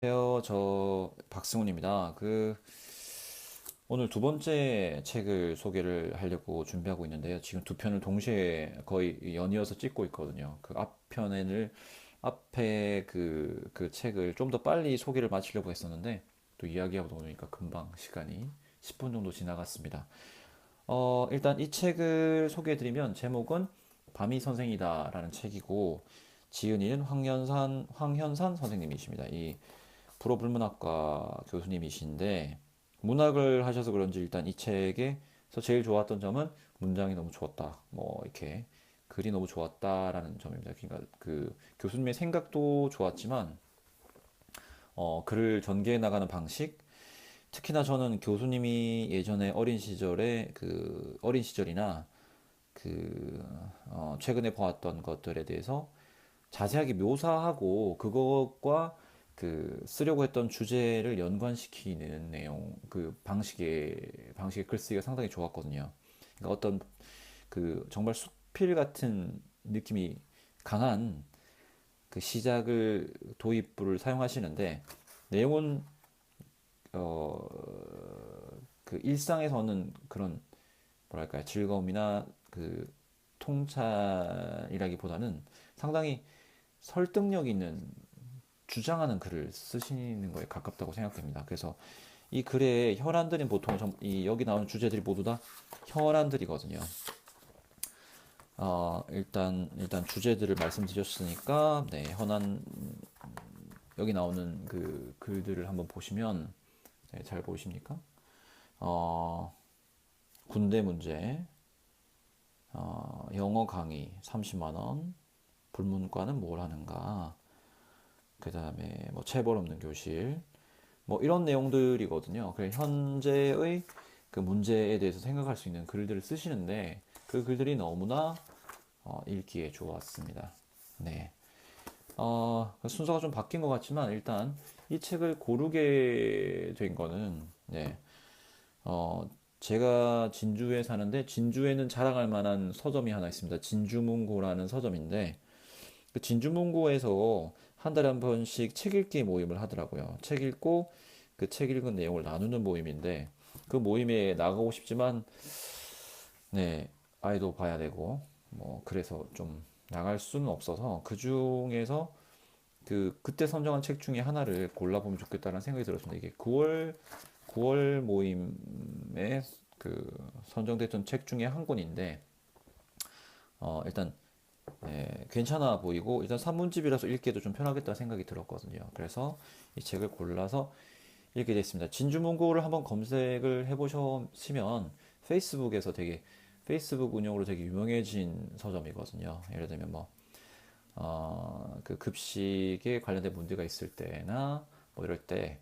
안녕하세요. 저 박승훈입니다. 오늘 두 번째 책을 소개를 하려고 준비하고 있는데요. 지금 두 편을 동시에 거의 연이어서 찍고 있거든요. 그 앞에 그 책을 좀 더 빨리 소개를 마치려고 했었는데 또 이야기하다 보니까 금방 시간이 10분 정도 지나갔습니다. 일단 이 책을 소개해드리면 제목은 밤이 선생이다라는 책이고 지은이는 황현산 선생님이십니다. 이 불어불문학과 교수님이신데 문학을 하셔서 그런지 일단 이 책에서 제일 좋았던 점은 문장이 너무 좋았다. 뭐 이렇게 글이 너무 좋았다라는 점입니다. 그러니까 그 교수님의 생각도 좋았지만 글을 전개해 나가는 방식, 특히나 저는 교수님이 예전에 어린 시절이나 최근에 보았던 것들에 대해서 자세하게 묘사하고 그것과 쓰려고 했던 주제를 연관시키는 내용, 방식의 글쓰기가 상당히 좋았거든요. 그러니까 어떤 정말 수필 같은 느낌이 강한 시작을 도입부를 사용하시는데 내용은 어, 일상에서는 그런 뭐랄까요 즐거움이나 통찰이라기보다는 상당히 설득력 있는 주장하는 글을 쓰시는 거에 가깝다고 생각됩니다. 그래서 이 글의 혈안들은 보통 여기 나오는 주제들이 모두 다 혈안들이거든요. 일단 주제들을 말씀드렸으니까 네, 여기 나오는 그 글들을 한번 보시면 네, 잘 보이십니까? 어, 군대 문제, 영어 강의 30만 원, 불문과는 뭘 하는가, 그 다음에 뭐 체벌 없는 교실, 뭐 이런 내용들이거든요. 그래 현재의 그 문제에 대해서 생각할 수 있는 글들을 쓰시는데 그 글들이 너무나 읽기에 좋았습니다. 네. 순서가 좀 바뀐 것 같지만 일단 이 책을 고르게 된 거는 네. 어, 제가 진주에 사는데 진주에는 자랑할 만한 서점이 하나 있습니다. 진주문고라는 서점인데 그 진주문고에서 한 달에 한 번씩 책 읽기 모임을 하더라고요. 책 읽고 그 책 읽은 내용을 나누는 모임인데 그 모임에 나가고 싶지만 네, 아이도 봐야 되고 뭐 그래서 좀 나갈 수는 없어서 그 중에서 그때 선정한 책 중에 하나를 골라보면 좋겠다는 생각이 들었습니다. 이게 9월 모임에 선정됐던 책 중에 한 권인데 일단 괜찮아 보이고 일단 산문집이라서 읽기에도 좀 편하겠다 생각이 들었거든요. 그래서 이 책을 골라서 읽게 됐습니다. 진주문고를 한번 검색을 해보시면 페이스북 운영으로 되게 유명해진 서점이거든요. 예를 들면 급식에 관련된 문제가 있을 때나 뭐 이럴 때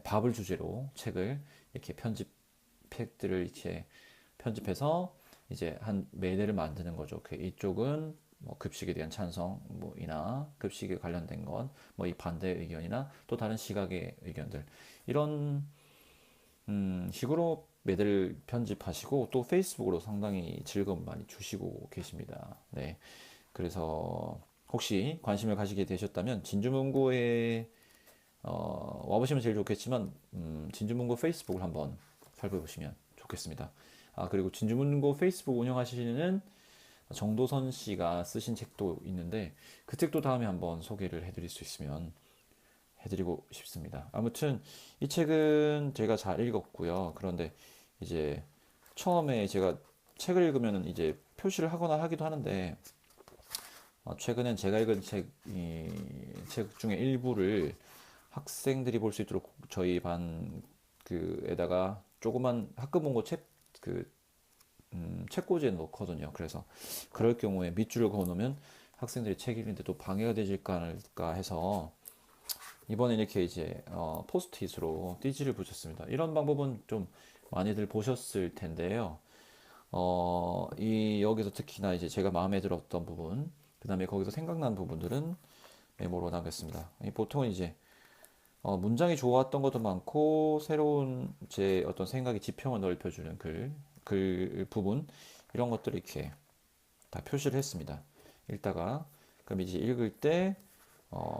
밥을 주제로 책을 이렇게 팩들을 이렇게 편집해서 이제 한 매대를 만드는 거죠. 이쪽은 뭐 급식에 대한 찬성 뭐이나 급식에 관련된 건 뭐 이 반대 의견이나 또 다른 시각의 의견들 이런 식으로 매대를 편집하시고 또 페이스북으로 상당히 즐거움 많이 주시고 계십니다. 네. 그래서 혹시 관심을 가지게 되셨다면 진주문고에 와보시면 제일 좋겠지만 진주문고 페이스북을 한번 살펴보시면 좋겠습니다. 그리고 진주문고 페이스북 운영하시는 정도선 씨가 쓰신 책도 있는데 그 책도 다음에 한번 소개를 해드릴 수 있으면 해드리고 싶습니다. 아무튼 이 책은 제가 잘 읽었고요. 그런데 이제 처음에 제가 책을 읽으면 이제 표시를 하거나 하기도 하는데 최근엔 제가 읽은 책 중에 일부를 학생들이 볼 수 있도록 저희 반 에다가 조그만 학급 본고 책꽂이에 넣거든요. 그래서 그럴 경우에 밑줄을 그어놓으면 학생들이 책 읽는데 또 방해가 되질까 않을까 해서 이번에 이렇게 이제 포스트잇으로 띠지를 붙였습니다. 이런 방법은 좀 많이들 보셨을 텐데요. 여기서 특히나 이제 제가 마음에 들었던 부분, 그 다음에 거기서 생각난 부분들은 메모로 남겼습니다. 보통은 이제 문장이 좋았던 것도 많고 새로운 제 어떤 생각의 지평을 넓혀주는 글 부분 이런 것들을 이렇게 다 표시를 했습니다. 읽다가 그럼 이제 읽을 때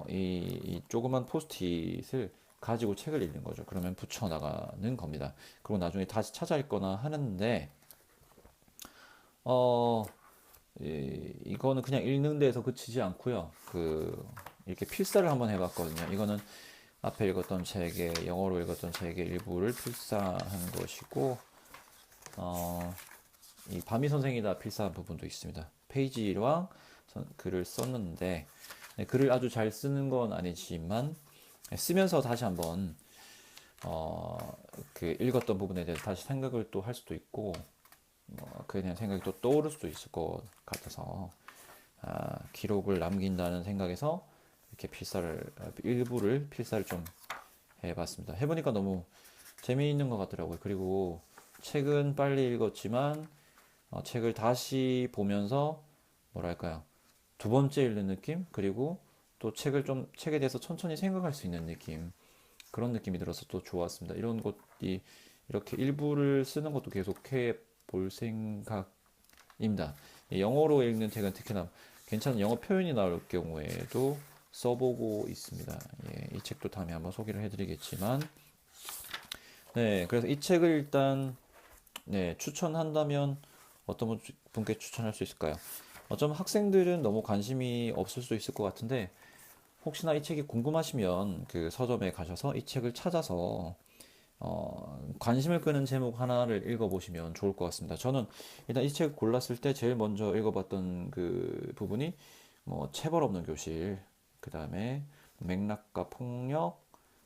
이 조그만 포스트잇을 가지고 책을 읽는 거죠. 그러면 붙여나가는 겁니다. 그리고 나중에 다시 찾아 읽거나 하는데, 어, 이거는 그냥 읽는 데에서 그치지 않고요. 이렇게 필사를 한번 해봤거든요. 이거는 앞에 읽었던 책의, 영어로 읽었던 책의 일부를 필사한 것이고, 어, 이 밤이 선생이다 필사한 부분도 있습니다. 페이지랑 글을 썼는데, 네, 글을 아주 잘 쓰는 건 아니지만, 쓰면서 다시 한번, 어, 그 읽었던 부분에 대해서 다시 생각을 또 할 수도 있고, 그에 대한 생각이 또 떠오를 수도 있을 것 같아서, 기록을 남긴다는 생각에서 이렇게 일부를 필사를 좀 해봤습니다. 해보니까 너무 재미있는 것 같더라고요. 그리고 책은 빨리 읽었지만, 책을 다시 보면서, 뭐랄까요, 두 번째 읽는 느낌? 그리고 또 책에 대해서 천천히 생각할 수 있는 느낌. 그런 느낌이 들어서 또 좋았습니다. 이런 것이, 이렇게 일부를 쓰는 것도 계속해 볼 생각입니다. 영어로 읽는 책은 특히나 괜찮은 영어 표현이 나올 경우에도 써보고 있습니다. 이 책도 다음에 한번 소개를 해드리겠지만, 네, 그래서 이 책을 일단, 네, 추천한다면 어떤 분께 추천할 수 있을까요? 어쩌면 학생들은 너무 관심이 없을 수 있을 것 같은데, 혹시나 이 책이 궁금하시면 그 서점에 가셔서 이 책을 찾아서 관심을 끄는 제목 하나를 읽어보시면 좋을 것 같습니다. 저는 일단 이 책을 골랐을 때 제일 먼저 읽어봤던 그 부분이 뭐 체벌 없는 교실, 그 다음에 맥락과 폭력,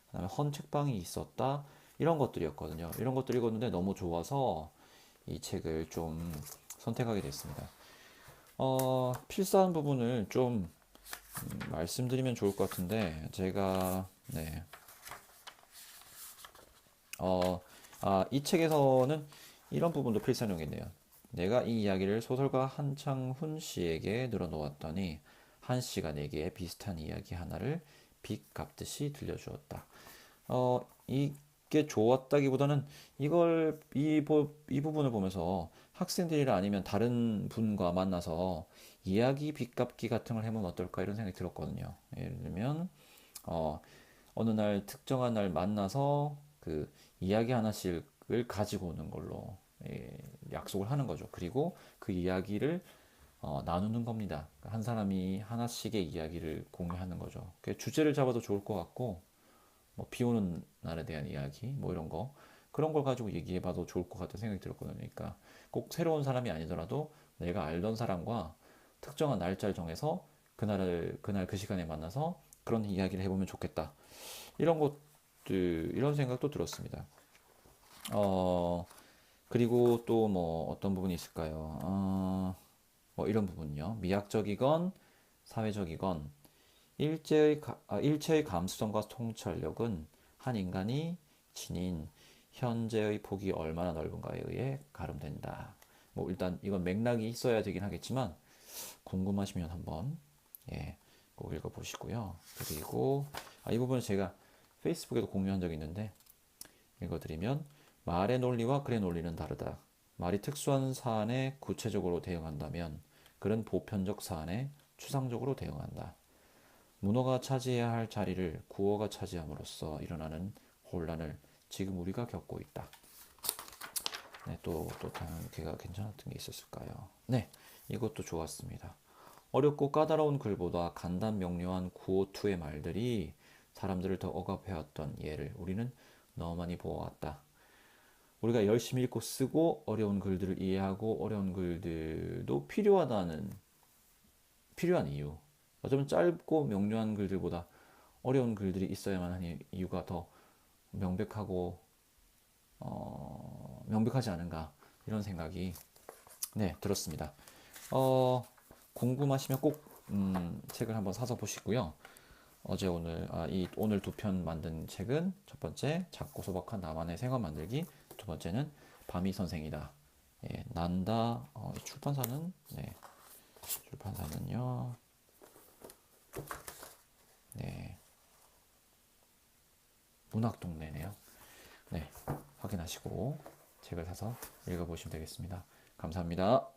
그다음에 헌책방이 있었다, 이런 것들이었거든요. 이런 것들 읽었는데 너무 좋아서 이 책을 좀 선택하게 됐습니다. 필사한 부분을 좀 말씀드리면 좋을 것 같은데, 제가, 네, 이 책에서는 이런 부분도 필사용이네요. 내가 이 이야기를 소설가 한창훈 씨에게 늘어놓았더니 한 씨가 내게 비슷한 이야기 하나를 빚 갚듯이 들려주었다. 이게 좋았다기보다는 이 부분을 보면서 학생들이나 아니면 다른 분과 만나서 이야기 빚갚기 같은 걸 해보면 어떨까 이런 생각이 들었거든요. 예를 들면, 어, 어느 날 특정한 날 만나서 그 이야기 하나씩을 가지고 오는 걸로 약속을 하는 거죠. 그리고 그 이야기를 나누는 겁니다. 한 사람이 하나씩의 이야기를 공유하는 거죠. 주제를 잡아도 좋을 것 같고, 뭐 비 오는 날에 대한 이야기, 뭐 이런 거, 그런 걸 가지고 얘기해봐도 좋을 것 같은 생각이 들었거든요. 그러니까 꼭 새로운 사람이 아니더라도 내가 알던 사람과 특정한 날짜를 정해서 그날 그 시간에 만나서 그런 이야기를 해보면 좋겠다. 이런 것들, 이런 생각도 들었습니다. 어, 그리고 또 뭐 어떤 부분이 있을까요? 뭐 이런 부분요. 미학적이건 사회적이건 일체의 감수성과 통찰력은 한 인간이 지닌 현재의 폭이 얼마나 넓은가에 의해 가름된다. 뭐 일단 이건 맥락이 있어야 되긴 하겠지만 궁금하시면 한번 예, 꼭 읽어보시고요. 그리고 이 부분은 제가 페이스북에도 공유한 적이 있는데 읽어드리면, 말의 논리와 글의 논리는 다르다. 말이 특수한 사안에 구체적으로 대응한다면 글은 보편적 사안에 추상적으로 대응한다. 문어가 차지해야 할 자리를 구어가 차지함으로써 일어나는 혼란을 지금 우리가 겪고 있다. 네, 또 다른 개가 괜찮았던 게 있었을까요? 네, 이것도 좋았습니다. 어렵고 까다로운 글보다 간단 명료한 구어투의 말들이 사람들을 더 억압해왔던 예를 우리는 너무 많이 보아왔다. 우리가 열심히 읽고 쓰고 어려운 글들을 이해하고 어려운 글들도 필요한 이유. 어쩌면 짧고 명료한 글들보다 어려운 글들이 있어야만 하는 이유가 더 명백하고 명백하지 않은가 이런 생각이 네 들었습니다. 궁금하시면 꼭 책을 한번 사서 보시고요. 오늘 두 편 만든 책은 첫 번째 작고 소박한 나만의 생활 만들기, 두 번째는 밤이 선생이다. 예, 난다. 출판사는요. 네, 문학동네네요. 네, 확인하시고 책을 사서 읽어보시면 되겠습니다. 감사합니다.